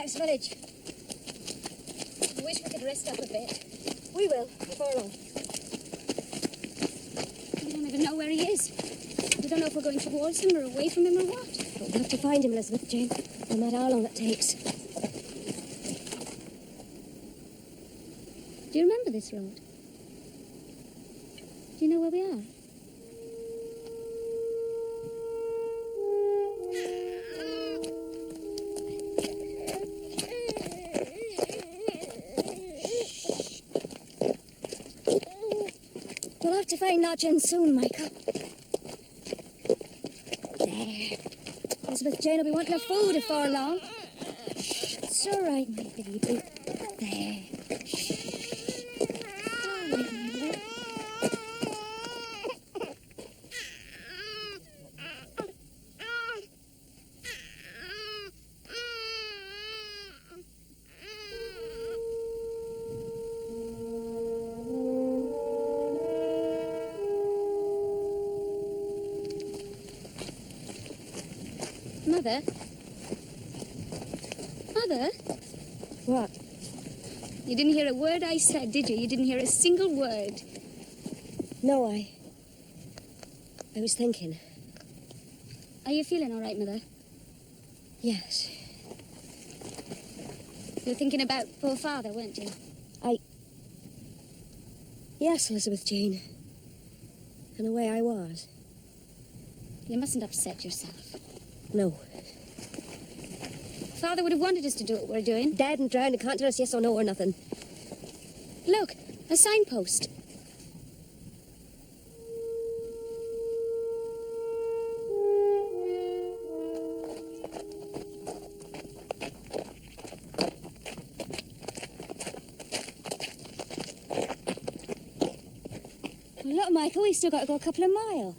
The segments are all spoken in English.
nice village. I wish we could rest up a bit. We will, before long. We don't even know where he is. We don't know if we're going towards him or away from him or what. But we'll have to find him, Elizabeth, Jane. No matter how long it takes. Do you remember this road? Do you know where we are? We'll have to find Notchin soon, Michael. There. Elizabeth Jane will be wanting her food before long. It's all right, my baby. There. All right, my love. Mother? Mother? What? You didn't hear a word I said, did you? You didn't hear a single word. No, I was thinking. Are you feeling all right, Mother? Yes. You were thinking about poor Father, weren't you? Yes, Elizabeth Jane. In a way I was. You mustn't upset yourself. No. Father would have wanted us to do what we're doing. Dead and drowned and can't tell us yes or no or nothing. Look, a signpost. Well, look, Michael, we've still got to go a couple of miles.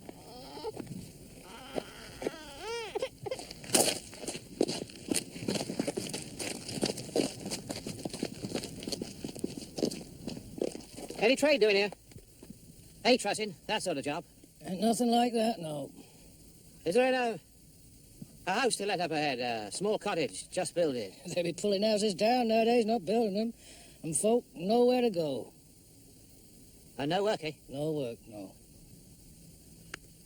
Any trade doing here? Hay trussing, that sort of job. Ain't nothing like that, no. Is there a house to let up ahead? A small cottage, just builded. They be pulling houses down nowadays, not building them. And folk nowhere to go. And no work, eh? No work, no.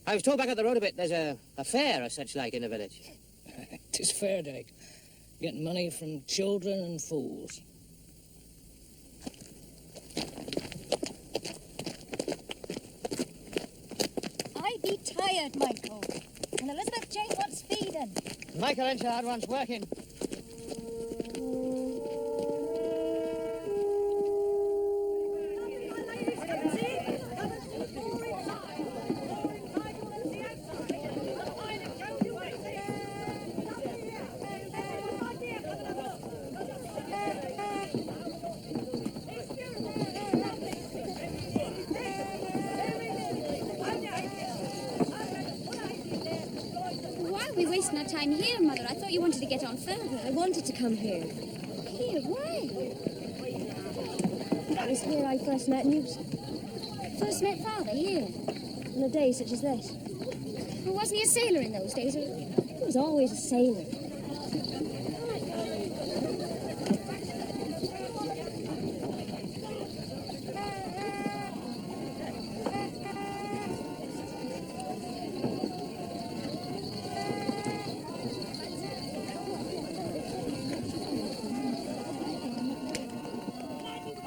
I was told back up the road a bit, there's a fair or such like in the village. 'Tis fair day. Getting money from children and fools. I be tired, Michael. And Elizabeth Jane wants feeding. Michael Enchard wants working. Wasting our time here, Mother. I thought you wanted to get on further. I wanted to come here. Here, why? It was here I first met you. First met Father here. On a day such as this. Well, wasn't he a sailor in those days? He was always a sailor.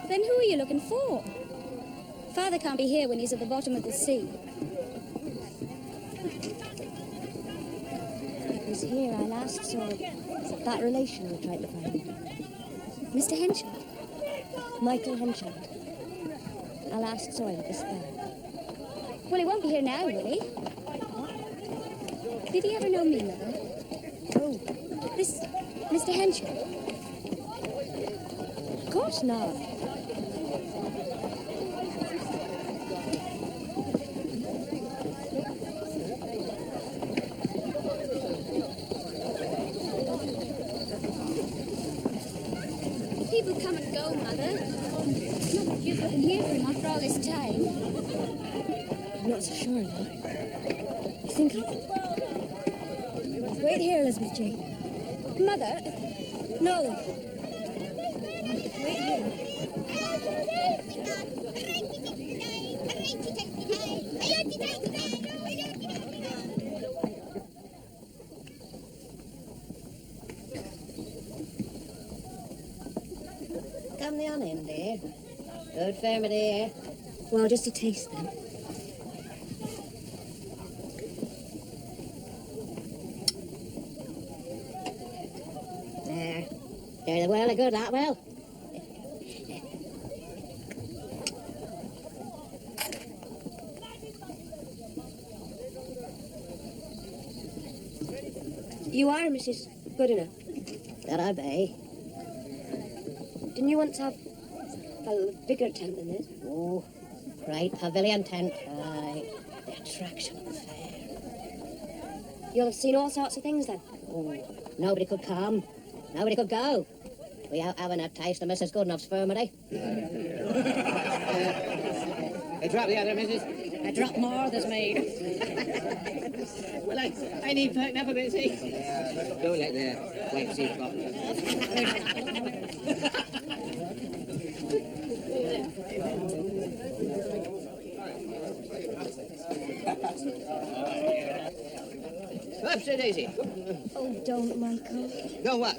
Then who are you looking for? Father can't be here when he's at the bottom of the sea. It was here I last saw that relation we tried to find. Mr. Henshaw? Michael Henshaw. I last saw him at the spell. Well, he won't be here now, will he? Did he ever know me, Mother? Oh, This Mr. Henshaw? of course not. People come and go, Mother. It's not like you've been here for him after all this time. I'm not so sure of that. I think Wait here, Elizabeth Jane. Mother, No. Wait here. Come on in, dear. Good for me, dear. Well, just a taste then. There. There's well a good, that well. You are Mrs. Goodenough. That I be. Didn't you want to have a bigger tent than this? Oh, great pavilion tent. Right. The attraction of the fair. You'll have seen all sorts of things then. Oh, nobody could come. Nobody could go. Without having a taste of Mrs. Goodenough's firmity. Hey, drop the other, missus. A drop more, there's me. Well, I need perking up a bit, see? Don't let the wife see properly. Upstairs, Daisy. Oh, don't, Michael. Go what?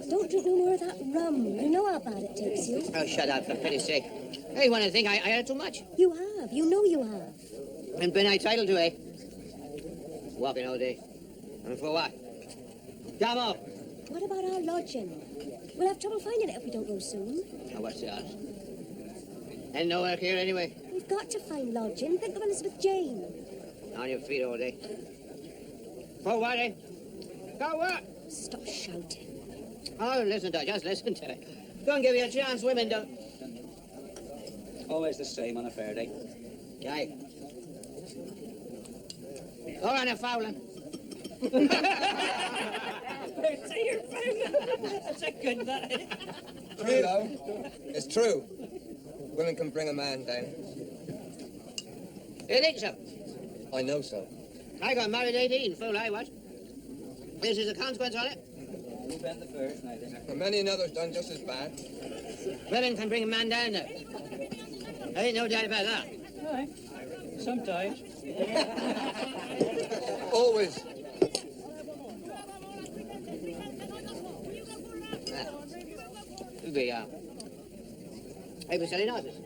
Don't drink no more of that rum. You know how bad it takes you. Oh, shut up, for pity's sake. Hey, you want to think I had too much? You have. You know you have. And been I titled to, eh? Walking all day. And for what? Come on. What about our lodging? We'll have trouble finding it if we don't go soon. Now, what's the odds? And no work here anyway. We've got to find lodging. Think of Elizabeth Jane. On your feet all day. For what, eh? For what? Stop shouting. Oh, listen to it. Just listen to it. Don't give you a chance, women don't. Always the same on a fair day. Aye. Or on a fowling. That's a good man. True, though. It's true. Women can bring a man down. You think so? I know so. I got married 18, fool I was. This is a consequence on it. Who been the first night? And many another's done just as bad. Women can bring a man down there. I ain't no doubt about that. Aye. Sometimes. Always. They were selling horses.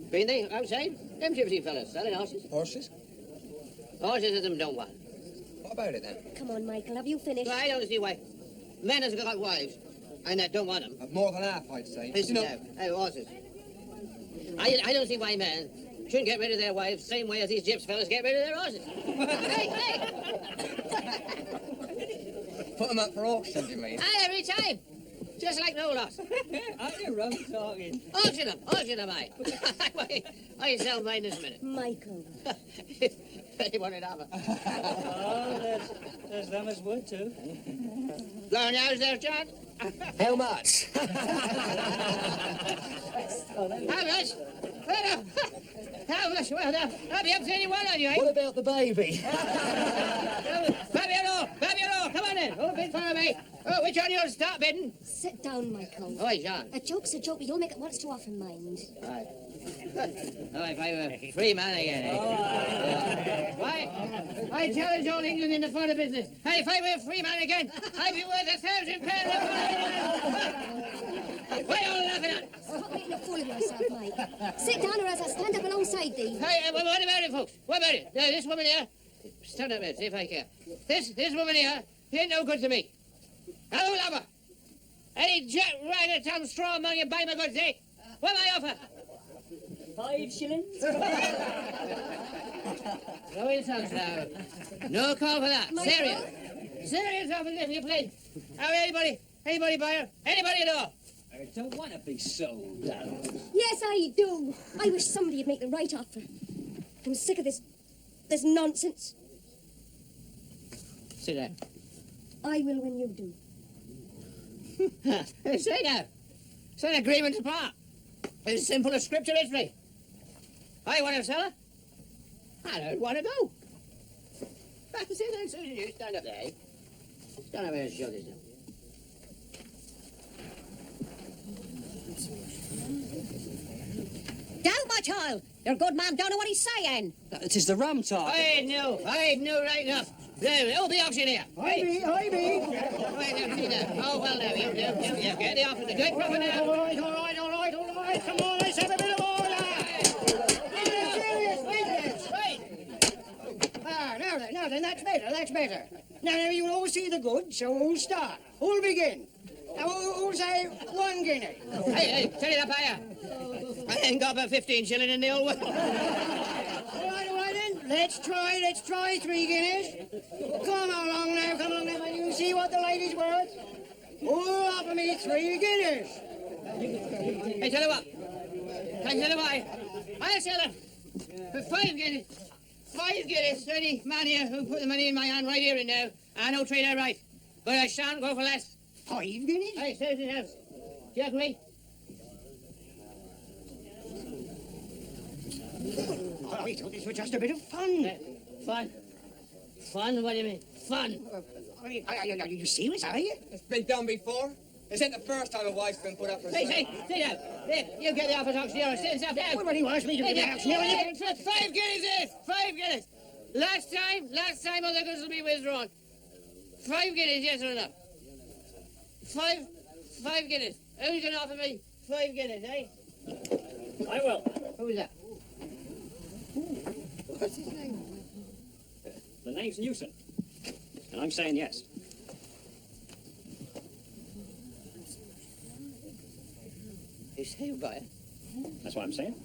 Been they outside? Them gypsy fellas selling horses. Horses? Horses of them don't want. What about it then? Come on, Michael. Have you finished? Well, I don't see why. Men has got wives and that don't want them. More than half, I'd say. Listen now, horses. I don't see why men shouldn't get rid of their wives same way as these gypsy fellas get rid of their horses. Hey! Put them up for auction, you mean? Aye, every time. Just like no loss. Are you wrong talking? Auction them, aye. I sell mine this minute. Michael. They want it over. Oh, there's them as would too. Going out there, John? How much? How much? How much? Well, I'll be up to anyone on you, eh? What about the baby? Babylon, come on in. Oh, bid for me. Oh, which one you'll start bidding? Sit down, Michael. Oi, John. A joke's a joke, but you'll make it once too often, mind. Right. Oh, if I were a free man again, eh? Why? I challenge all England in the further business. Hey, if I were a free man again, I'd be worth £1,000. What are you all laughing at? Stop making a fool of yourself, Mike. Sit down or else I'll stand up alongside thee. Hey, what about it, folks? What about it? Now, this woman here, stand up there, see if I care. This woman here, she ain't no good to me. I don't love her. Any jack rider, some straw among you buy my goods, eh? What I offer? 5 shillings? No insults now. No call for that. Michael? Serious offer if you please. How anybody buyer? Anybody at all? I don't want to be sold out. Yes, I do. I wish somebody would make the right offer. I'm sick of this nonsense. Sit down. I will when you do. Say now. It's an agreement to part. It's simple as scripture history. I want to sell her. I don't want to go. Sit down, Susan. You stand up there. Stand up there and show this down. child. Your good man don't know what he's saying. It is the ram talk. I knew right enough. There, it'll be auction here. I be. Right, now, see now. Oh, well, now, you. Get the officer. Do it proper now. All right. Come on, let's have a bit of order. Serious business. Right. Now then, that's better. Now, you'll all see the goods, so who'll start? Who'll begin? Now, who'll say 1 guinea? Hey, tell it up higher. I ain't got about 15 shilling in the old world. All right then. Let's try 3 guineas. Come along now, you see what the lady's worth? Who'll offer me 3 guineas? Hey, tell you what. I'll sell it for 5 guineas. 5 guineas to any man here who put the money in my hand right here and now. I know treat her right. But I shan't go for less. 5 guineas? Hey, says it house. Do you agree? Oh, I thought this was just a bit of fun. Fun? Fun? What do you mean? Fun? Are you serious, are you? It's been done before. This ain't the first time a wife's been put up for Hey, sale. sit down. There, you get the office auctioneer. Sit yourself down. What do you want me to do now? 5 guineas is 5 guineas. Last time other goods will be withdrawn. 5 guineas, yes or no? 5 guineas. Who's going to offer me 5 guineas, eh? I will. Who's that? What's his name? The name's Newson. And I'm saying yes. You say you buy it. That's what I'm saying.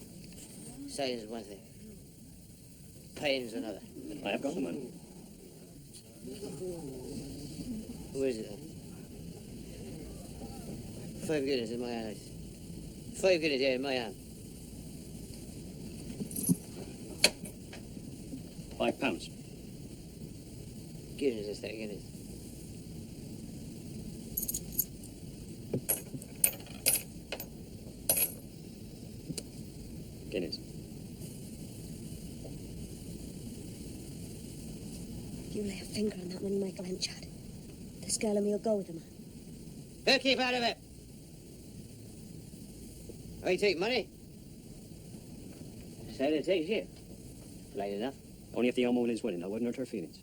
Saying is one thing. Paying's another. I have got the money. Who is it then? 5 guineas in my hand. 5 guineas here in my hand. £5. Guineas, is that guineas? Guineas. You lay a finger on that one, Michael Henchard. This girl and me'll go with the man. Who'll keep out of it? I take money. Said it takes you. Plain enough. Only if the young woman is willing. I wouldn't hurt her feelings.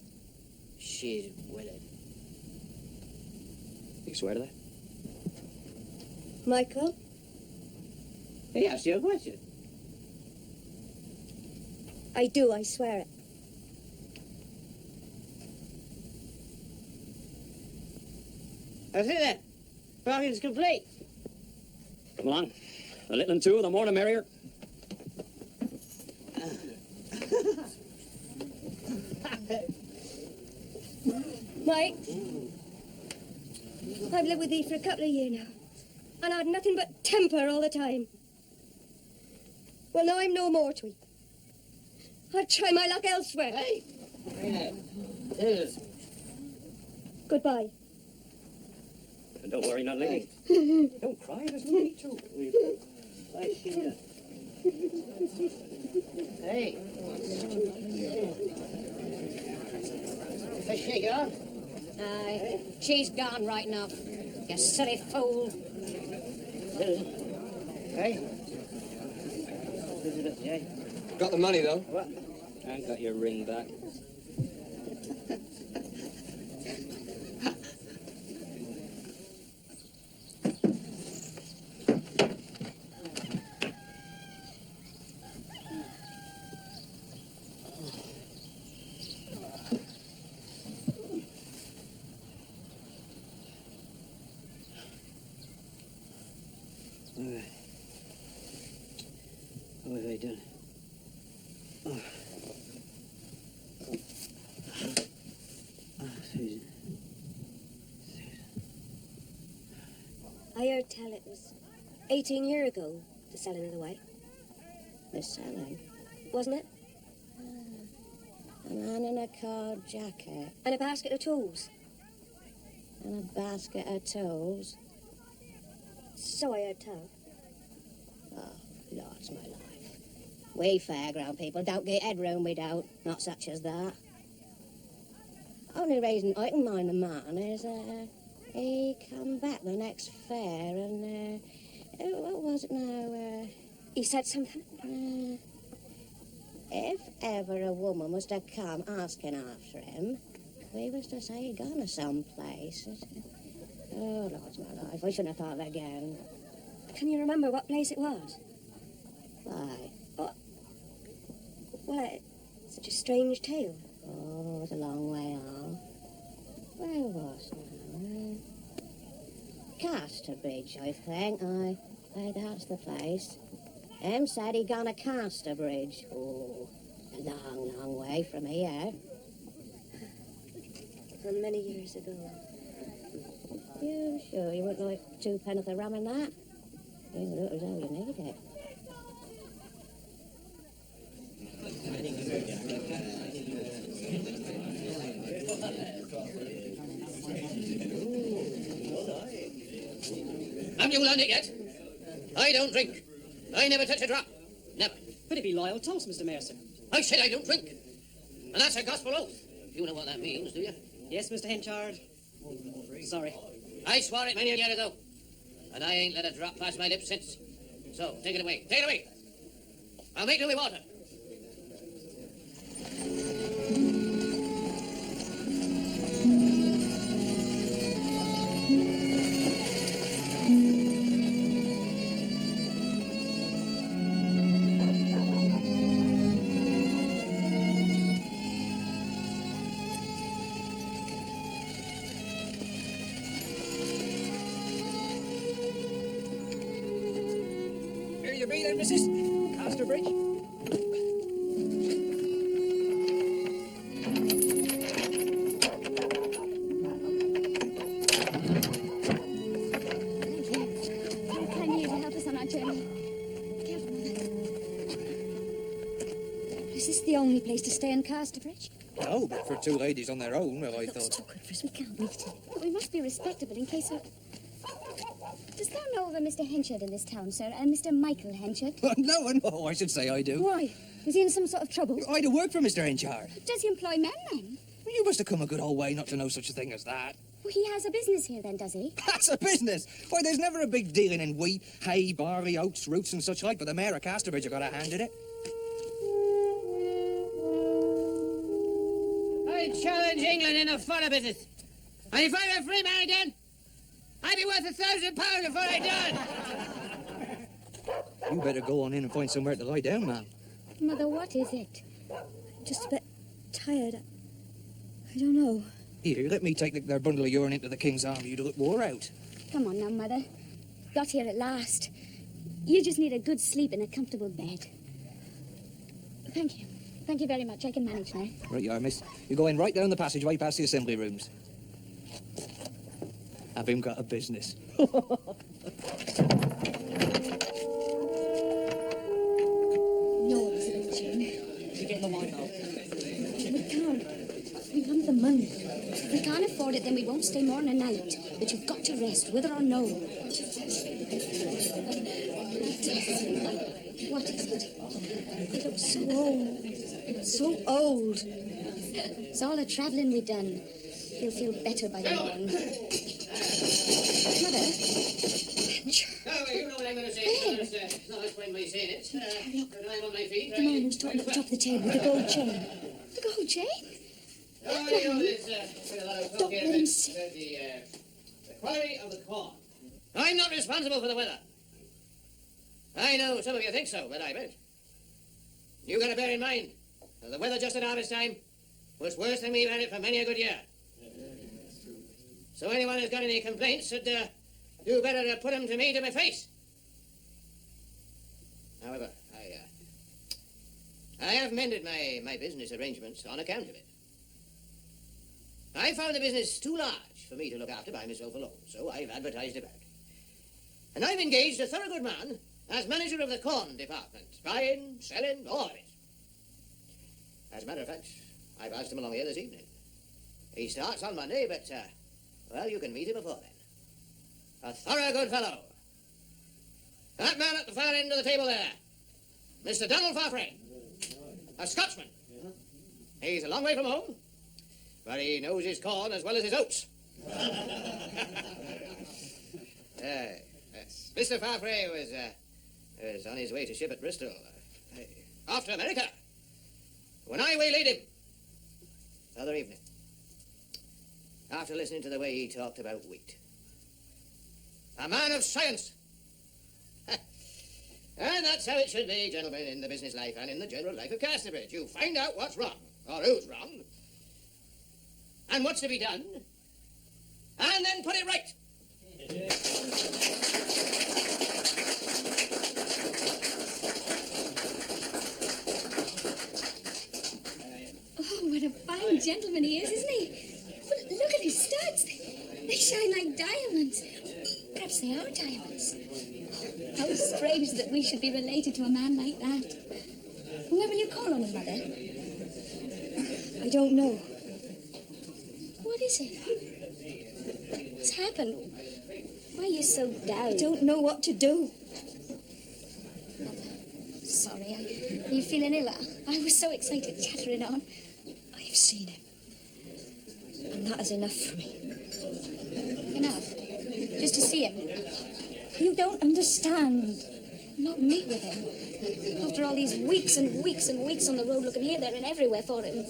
She's willing. You swear to that? Michael? He asked you a question. I do, I swear it. That's it then. Bargain's complete. Come along. The little and two, the more the merrier. Mike, I've lived with thee for a couple of years now, and I've nothing but temper all the time. Well, now I'm no more to 'ee. I'll try my luck elsewhere. Hey. Goodbye. And don't worry, not lady. Don't cry, there's no need to. Hey. Has she gone? Aye, she's gone right enough. You silly fool. Hey. Got the money, though. What? I ain't got your ring back. What have I done? Oh. Susan. I heard tell it was 18 years ago, the selling of the wife. The selling. Wasn't it? A man in a coat jacket And a basket of tools. and a basket of tools. So I heard tell. Oh, Lord's my life. We fairground people don't get headroom, we don't. Not such as that. Only reason I can mind the man is, he come back the next fair and, what was it now, He said something? If ever a woman was to come asking after him, we was to say he'd gone to some place. Oh, Lord's my life, I shouldn't have thought of it again. Can you remember what place it was? Why? Well, it's such a strange tale. Oh, it was a long way off. Where was it now? Casterbridge, I think. Aye, that's the place. Em said he'd gone to Casterbridge. Oh, a long, long way from here. And many years ago. You sure you wouldn't like 2 penn'orth of rum in that? You look as though you need it. Haven't you learned it yet? I don't drink. I never touch a drop. Never. But it be loyal toast, Mr. Mason. I said I don't drink. And that's a gospel oath. You know what that means, do you? Yes, Mr. Henchard. Sorry. I swore it many a year ago. And I ain't let a drop pass my lips since. So, take it away. Take it away. I'll make it with water. Here you be then, Mrs. Casterbridge. How kind you to help us on our journey. Careful, Mother. Is this the only place to stay in Casterbridge? No, but for 2 ladies on their own, well, I It's thought... too good for us. We can't leave it. But we must be respectable in case of... Does thou know of a Mr. Henchard in this town, sir? And Mr. Michael Henchard? No, I should say I do. Why? Is he in some sort of trouble? I do work for Mr. Henchard. Does he employ men, then? You must have come a good old way not to know such a thing as that. Well, he has a business here, then, does he? That's a business. Why, there's never a big dealing in wheat, hay, barley, oats, roots and such like, but the mayor of Casterbridge have got a hand in it. I challenge England in the fodder business. And if I were a free man again, I'd be worth £1,000 before I done. You better go on in and find somewhere to lie down, ma'am. Mother, what is it? Just a bit tired. I don't know. Here, let me take their bundle of urine into the King's Army. You'd look wore out. Come on now, Mother. Got here at last. You just need a good sleep in a comfortable bed. Thank you. Thank you very much. I can manage now. Right you are, miss. You go in right down the passageway past the assembly rooms. Have him got a business. No, Elizabeth Jane. You getting the wine now? We can't. We want the money. If we can't afford it, then we won't stay more than a night. But you've got to rest, whether or no. What is it? He looks so old. So old. It's all the travelling we've done. He'll feel better by the morning. Mother, No, you know what I'm going to say. It's not much point me saying it. I'm on my feet. The man who's talking at the top of the table with the gold chain. the gold chain? Oh, you know, there's been a lot of talk Don't here let him about say. the quality of the corn. I'm not responsible for the weather. I know some of you think so, but I don't. You got to bear in mind that the weather just at harvest time was worse than we've had it for many a good year. So anyone who's got any complaints should do better to put them to me to my face. However, I have mended my business arrangements on account of it. I found the business too large for me to look after by myself alone, so I've advertised it out. And I've engaged a thorough good man as manager of the corn department, buying, selling, all of it. As a matter of fact, I've asked him along here this evening. He starts on Monday, but, well, you can meet him before then. A thorough good fellow. That man at the far end of the table there, Mr. Donald Farfrae, a Scotsman. He's a long way from home, but he knows his corn as well as his oats. Yes. Mr. Farfrae is on his way to ship at Bristol. Off to America. When I waylaid him the other evening, after listening to the way he talked about wheat. A man of science. And that's how it should be, gentlemen, in the business life and in the general life of Casterbridge. You find out what's wrong, or who's wrong, and what's to be done, and then put it right. Oh, what a fine gentleman he is, isn't he? But look at his studs. They shine like diamonds. Perhaps they are diamonds. How strange that we should be related to a man like that. Where will you call on him, Mother? I don't know. What is it? What's happened? Why are you so down? I don't know what to do. Sorry, are you feeling ill? I was so excited chattering on. I've seen him. And that is enough for me. Enough? Just to see him? You don't understand. Not meet with him? After all these weeks and weeks and weeks on the road looking here, there and everywhere for him.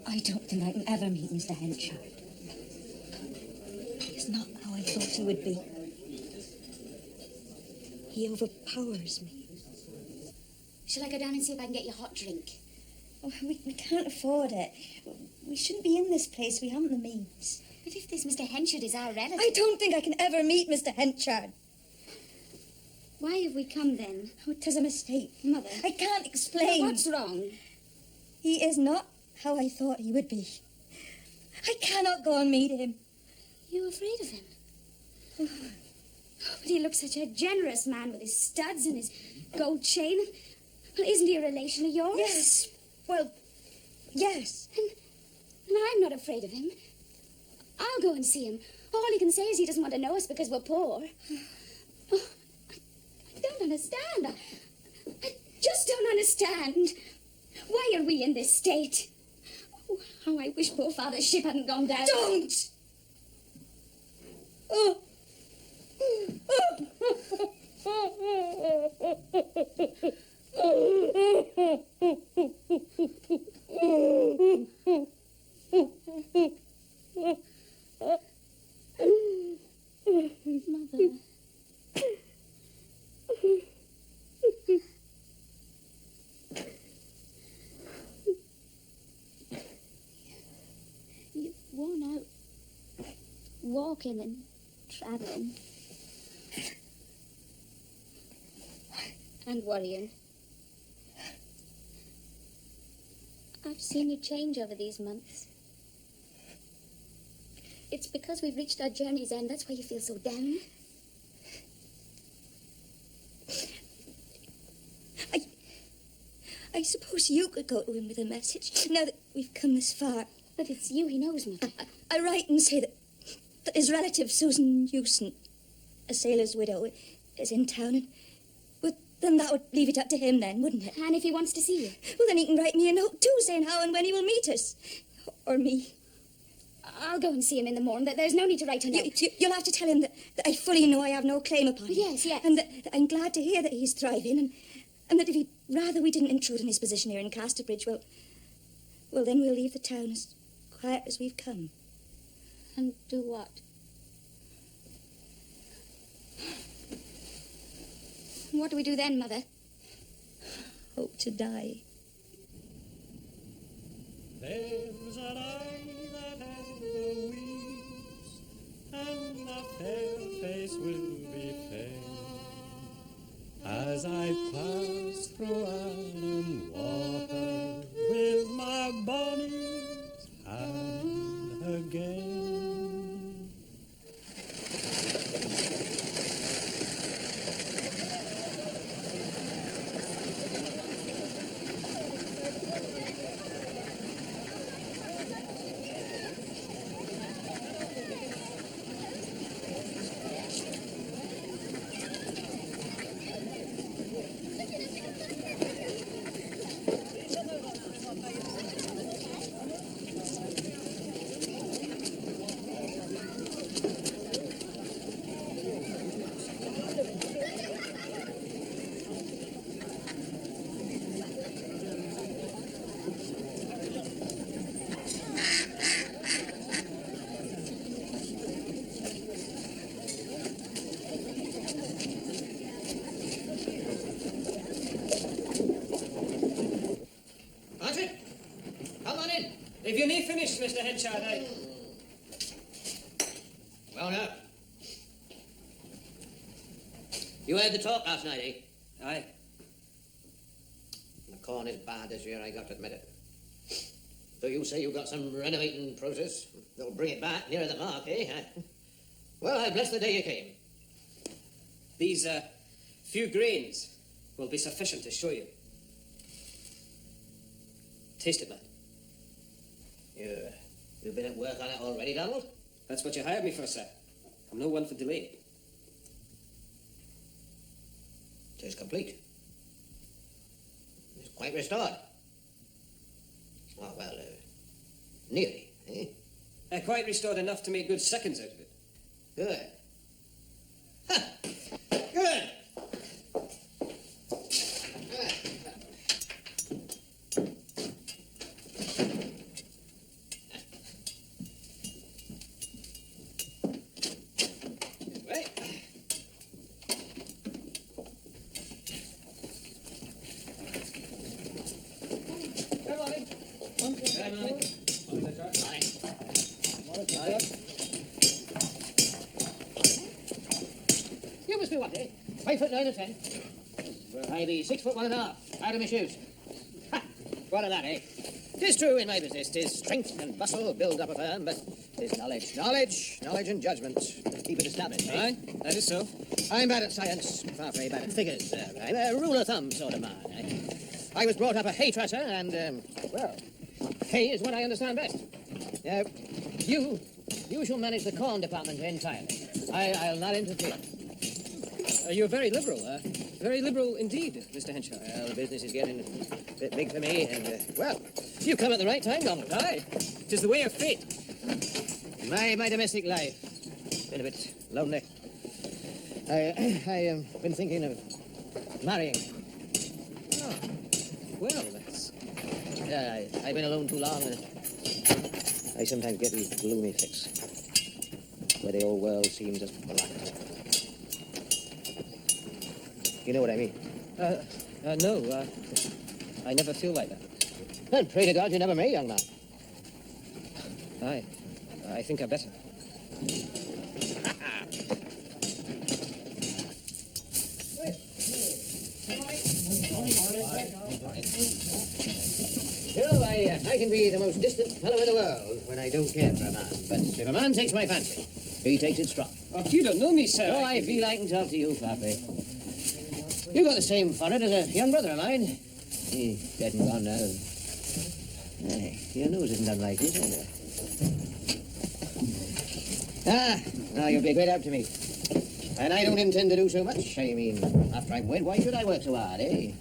I don't think I can ever meet Mr. Henchard. He's not how I thought he would be. He overpowers me. Shall I go down and see if I can get you a hot drink? Oh, we can't afford it. We shouldn't be in this place. We haven't the means. But if this Mr. Henchard is our relative... I don't think I can ever meet Mr. Henchard. Why have we come then? Oh, it is a mistake. Mother. I can't explain. What's wrong? He is not how I thought he would be. I cannot go and meet him. You afraid of him? Oh, but he looks such a generous man with his studs and his gold chain. Well, isn't he a relation of yours? Yes. Well, yes. And I'm not afraid of him. I'll go and see him. All he can say is he doesn't want to know us because we're poor. Oh, I don't understand. I just don't understand. Why are we in this state? Oh, how I wish poor father's ship hadn't gone down. Don't! Oh. Mother. You've worn out walking and traveling and worrying. I've seen you change over these months. It's because we've reached our journey's end. That's why you feel so down. I suppose you could go to him with a message, now that we've come this far. But it's you he knows, Mother. I write and say that his relative, Susan Hewson, a sailor's widow, is in town. And, well, then that would leave it up to him then, wouldn't it? And if he wants to see you? Well, then he can write me a note too, saying how and when he will meet us. Or me. I'll go and see him in the morning, but there's no need to write a note. You'll have to tell him that I fully know I have no claim upon him. Yes, yes. And that I'm glad to hear that he's thriving, and that if he'd rather we didn't intrude on his position here in Casterbridge, well, then we'll leave the town as quiet as we've come. And do what? What do we do then, Mother? Hope to die. There's an eye that has the weeds, and the fair face will be fair. As I pass through Allen water with my bonny's hand again. Mr. Henchard. Well, now. You heard the talk last night, eh? Aye. The corn is bad this year, I got to admit it. So you say you've got some renovating process that'll bring it back nearer the mark, eh? Well, I bless the day you came. These, few grains will be sufficient to show you. Taste it, man. You've been at work on it already, Donald? That's what you hired me for, sir. I'm no one for delay. It is complete. It's quite restored. Oh, well, nearly, eh? Quite restored enough to make good seconds out of it. Good. Ha! Good! You must be what, eh? 5'9" or 10. I be 6'1.5", out of my shoes. Ha! What of that, eh? 'Tis true in my business, 'tis strength and muscle build up a firm, but 'tis knowledge and judgment that keep it established, eh? Aye, that is so. I'm bad at science, far from bad at figures. I'm a rule of thumb sort of man. I was brought up a hay trusser, and, well, hay is what I understand best. You shall manage the corn department entirely. I'll not interfere. You're very liberal, very liberal indeed, Mr. Henchard. Well, the business is getting a bit big for me, and, well, you come at the right time, Donald. Aye, 'tis the way of fate. My domestic life, been a bit lonely. I been thinking of marrying. Oh, well, that's... I've been alone too long, and I sometimes get these gloomy fits, where the old world seems just black. You know what I mean? No, I never feel like that. Then pray to God you never may, young man. Aye, I think I better. You know, I can be the most distant fellow in the world when I don't care for a man. But if a man takes my fancy, he takes it strong. Oh, you don't know me, sir. Oh, I feel I can talk to you, Flappy. You got the same forehead as a young brother of mine. He's dead and gone now. Hey, your nose isn't unlike his, is it? Now you'll be a great help to me. And I don't intend to do so much. I mean, after I'm wed, why should I work so hard, eh?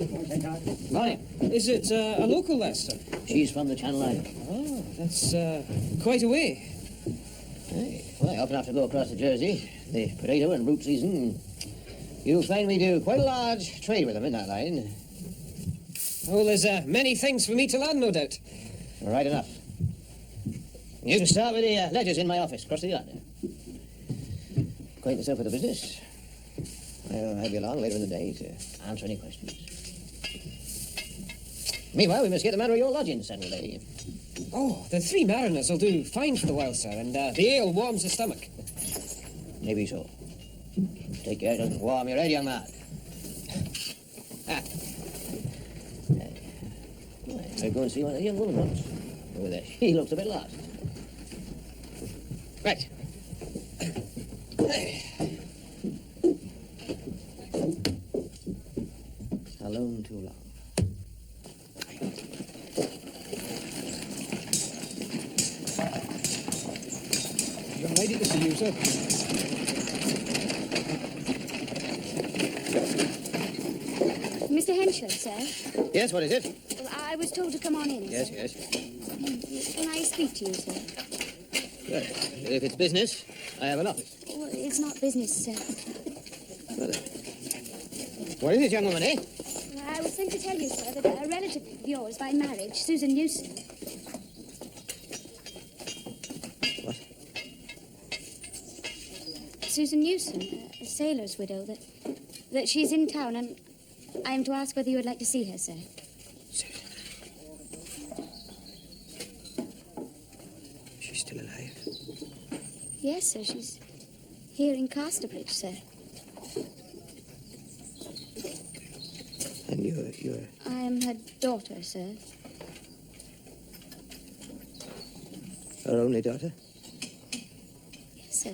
Morning. Is it a local lass, sir? She's from the Channel Islands. Oh, that's quite a way. Hey, well, I often have to go across the Jersey, the potato and root season. You'll find me do quite a large trade with them in that line. Oh, there's many things for me to learn, no doubt. Right enough. You can start with the ledgers in my office across the yard. Acquaint yourself with the business. I'll have you along later in the day to answer any questions. Meanwhile, we must get the matter of your lodging settled, eh? Oh, the 3 mariners will do fine for the while, sir, and the ale warms the stomach. Maybe so. Take care, it doesn't warm your head, young man. I'll go and see one of the young women once. Over there. He looks a bit lost. Right. Alone too long. Young lady to see you, sir. Mr. Henchard, sir. Yes, what is it? Well, I was told to come on in. Yes, sir. yes. Can I speak to you, sir? Good. If it's business, I have an office. Well, it's not business, sir. Well, what is it, young woman, eh? I was sent to tell you, sir, that a relative of yours by marriage, Susan Newson. What? Susan Newson, a sailor's widow, that she's in town, and I am to ask whether you would like to see her, sir. Yes, sir. She's here in Casterbridge, sir. And you're... I am her daughter, sir. Her only daughter? Yes, sir.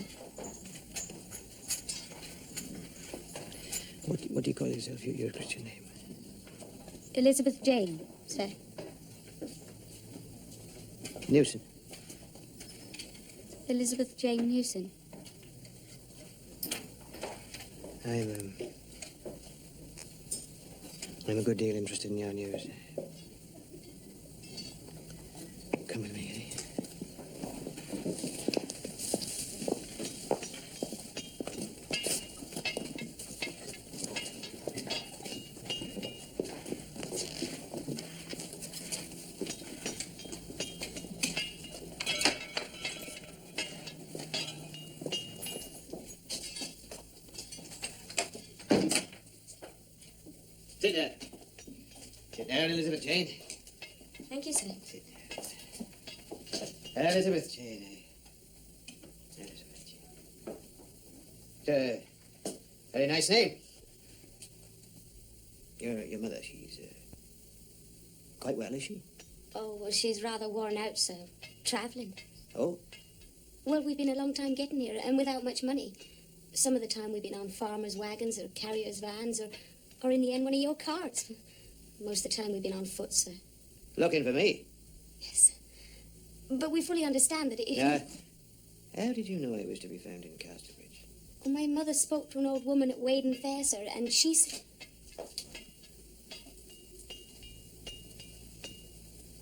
What do you call yourself, your Christian name? Elizabeth Jane, sir. Newson. Elizabeth Jane Newson. I'm a good deal interested in your news. Come with me, eh? Sit there. Sit down, Elizabeth Jane. Thank you, sir. Sit down. Elizabeth Jane. Elizabeth Jane. It's a very nice name. Your mother, she's quite well, is she? Oh, well, she's rather worn out, sir. Travelling. Oh, Well, we've been a long time getting here, and without much money. Some of the time we've been on farmers' wagons or carriers' vans, or in the end, one of your carts. Most of the time we've been on foot, sir. looking for me. Yes. But we fully understand that it... Now, how did you know I was to be found in Casterbridge? Well, my mother spoke to an old woman at Waden Fair, sir, and she said...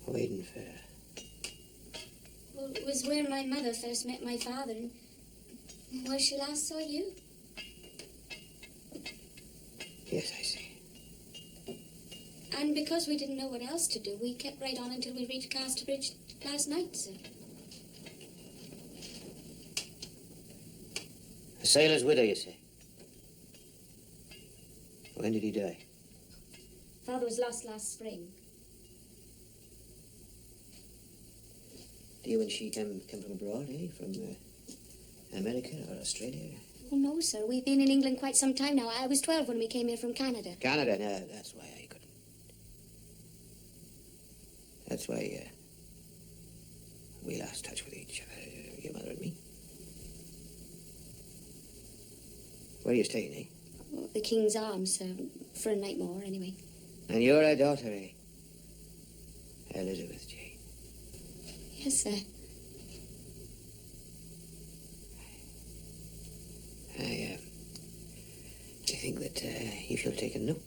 Waden Fair. Well, it was where my mother first met my father, and where she last saw you. Yes, I see. And because we didn't know what else to do, we kept right on until we reached Casterbridge last night, sir. A sailor's widow, you say? When did he die? Father was lost last spring. Do you and she come from abroad, eh? From America or Australia? Oh, no, sir. We've been in England quite some time now. I was 12 when we came here from Canada. Canada, no, that's why I couldn't. That's why we lost touch with each other, your mother and me. Where are you staying, eh? Oh, the King's Arms, sir. For a night more, anyway. And you're a daughter, eh? Elizabeth Jane. Yes, sir. I think that you shall take a note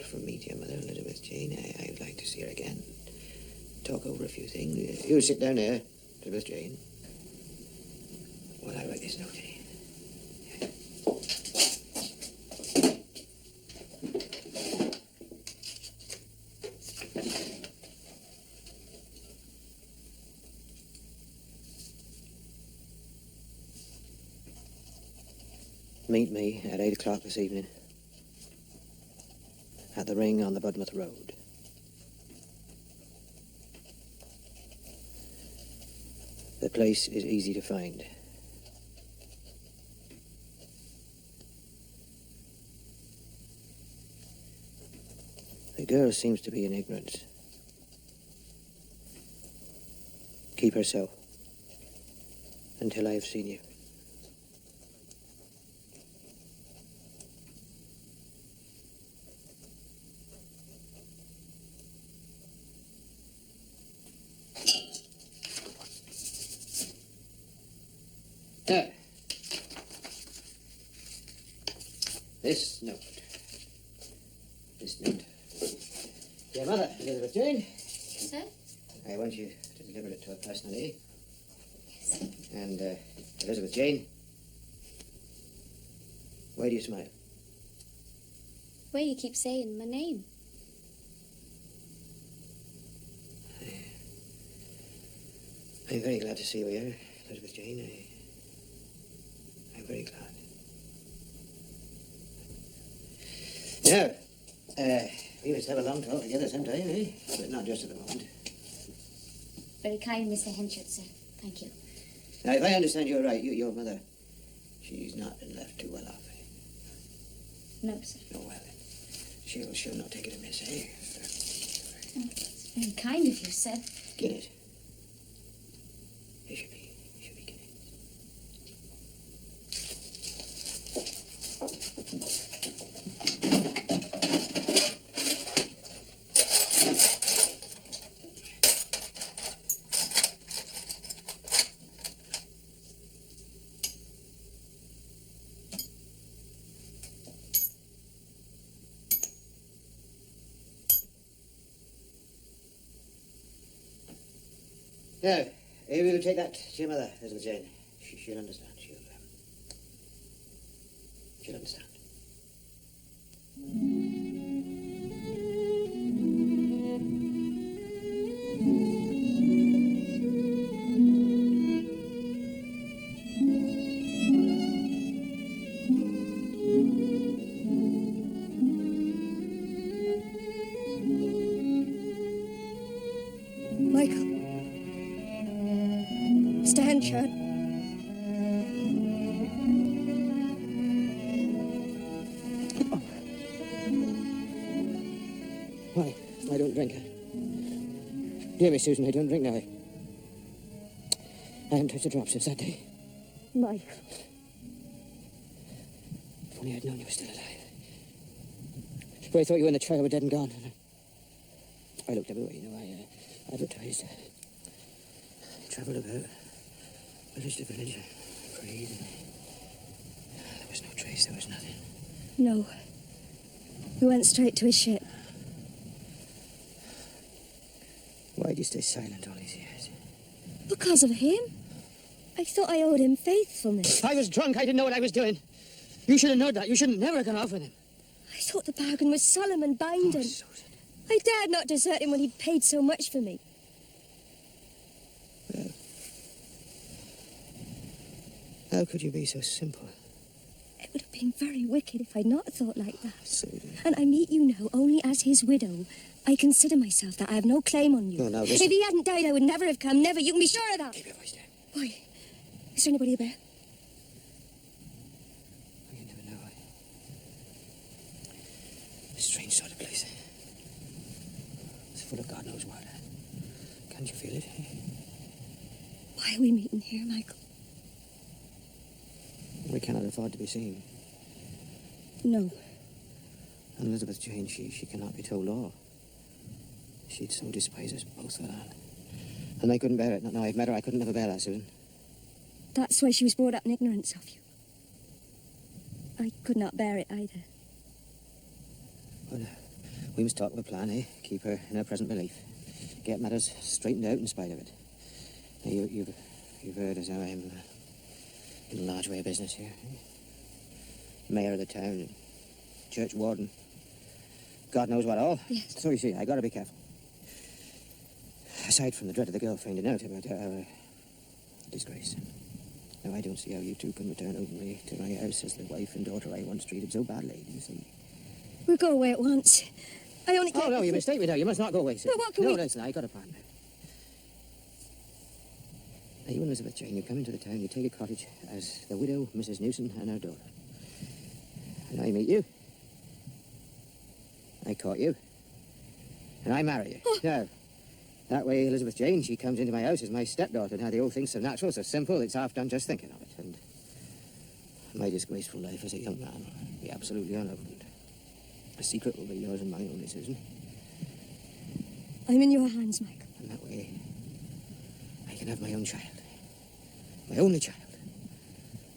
from me to your mother, Elizabeth Jane. I'd like to see her again. Talk over a few things. You sit down there, Elizabeth Jane. While I write this note, eh? Meet me at 8 o'clock this evening at the Ring on the Budmouth Road. The place is easy to find. The girl seems to be in ignorance. Keep her so until I have seen you. This note. Dear Mother, Elizabeth Jane. Sir? I want you to deliver it to her personally. Yes. And, Elizabeth Jane, why do you smile? Why you keep saying my name? I'm very glad to see you here, Elizabeth Jane. I'm very glad. Now, we must have a long talk together sometime, eh? But not just at the moment. Very kind, Mr. Henchard, sir. Thank you. Now, if I understand you right, your mother, she's not been left too well off. No, sir. Oh, well, she'll not take it amiss, eh? Oh, that's very kind of you, sir. Guinness. It should be Guinness. Now, we will take that to your mother, Elizabeth Jane. She'll understand. She'll understand. Michael. Stand, Chad. Why? I don't drink. Dear Miss Susan, I don't drink now. I haven't touched a drop since that day. Michael. If only I'd known you were still alive. But I thought you and the child were dead and gone. I looked everywhere, you know. I advertised. I travelled about village to village, prayed. There was no trace, there was nothing. No. We went straight to his ship. Why'd you stay silent all these years? Because of him. I thought I owed him faithfulness. I was drunk. I didn't know what I was doing. You should have known that. You should have never gone off with him. I thought the bargain was solemn and binding. Oh, Susan. I dared not desert him when he'd paid so much for me. Well, how could you be so simple? It would have been very wicked if I'd not thought like that. Susan. And I meet you now only as his widow. I consider myself that I have no claim on you. No, now, listen. If he hadn't died, I would never have come. Never. You can be sure of that. Keep your voice down. Why? Is there anybody about? Oh, you never know. A strange sort of place. It's full of God knows what. Can't you feel it? Why are we meeting here, Michael? We cannot afford to be seen. No. And Elizabeth Jane, she cannot be told all. She'd so despise us both for that. And I couldn't bear it. No, I've met her. I couldn't ever bear that, Susan. That's why she was brought up in ignorance of you. I could not bear it either. Well, we must talk of a plan, eh? Keep her in her present belief. Get matters straightened out in spite of it. Now, you've heard as how I'm in a large way of business here. Eh? Mayor of the town, church warden, God knows what all. Yes. So you see, I gotta be careful. Aside from the dread of the girl finding out about our disgrace. Now, I don't see how you two can return openly to my house as the wife and daughter I once treated so badly, do you see? We'll go away at once. I only Oh, no, you mistake me now. You must not go away, sir. But what can no, we... listen, I got a plan. Now, you and Elizabeth Jane, you come into the town, you take a cottage as the widow, Mrs. Newson, and her daughter. And I meet you. I court you. And I marry you. Oh. Now, that way, Elizabeth Jane, she comes into my house as my stepdaughter. Now, the old thing's so natural, so simple, it's half done just thinking of it. And my disgraceful life as a young man will be absolutely unopened. The secret will be yours and mine only, Susan. I'm in your hands, Michael. And that way, I can have my own child. My only child.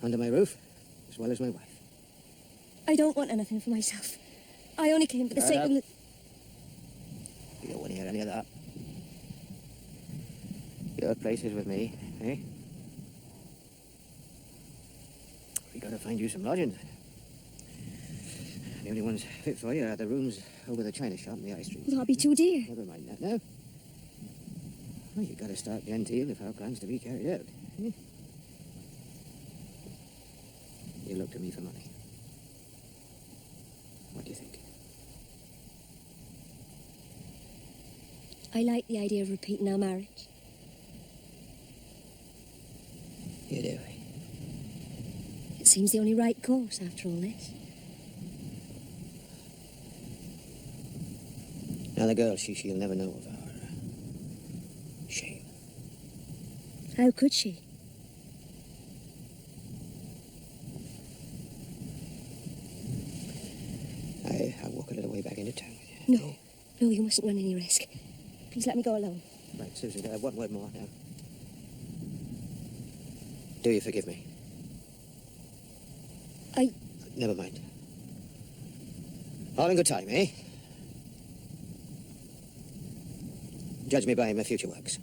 Under my roof, as well as my wife. I don't want anything for myself. I only came for the sake of... You don't want to hear any of that. Your place is with me, eh? We gotta find you some lodgings. The only ones fit for you are the rooms over the china shop in the high street. Well, that'll be too dear. Never mind that now. Well, you gotta start genteel if our plan's to be carried out. Eh? You look to me for money. What do you think? I like the idea of repeating our marriage. seems the only right course after all this. Now, the girl, she'll never know of our shame. How could she? I'll walk a little way back into town with you. No. No, you mustn't run any risk. Please let me go alone. Right, Susan, one word more now. Do you forgive me? Never mind. All in good time, eh? Judge me by my future works.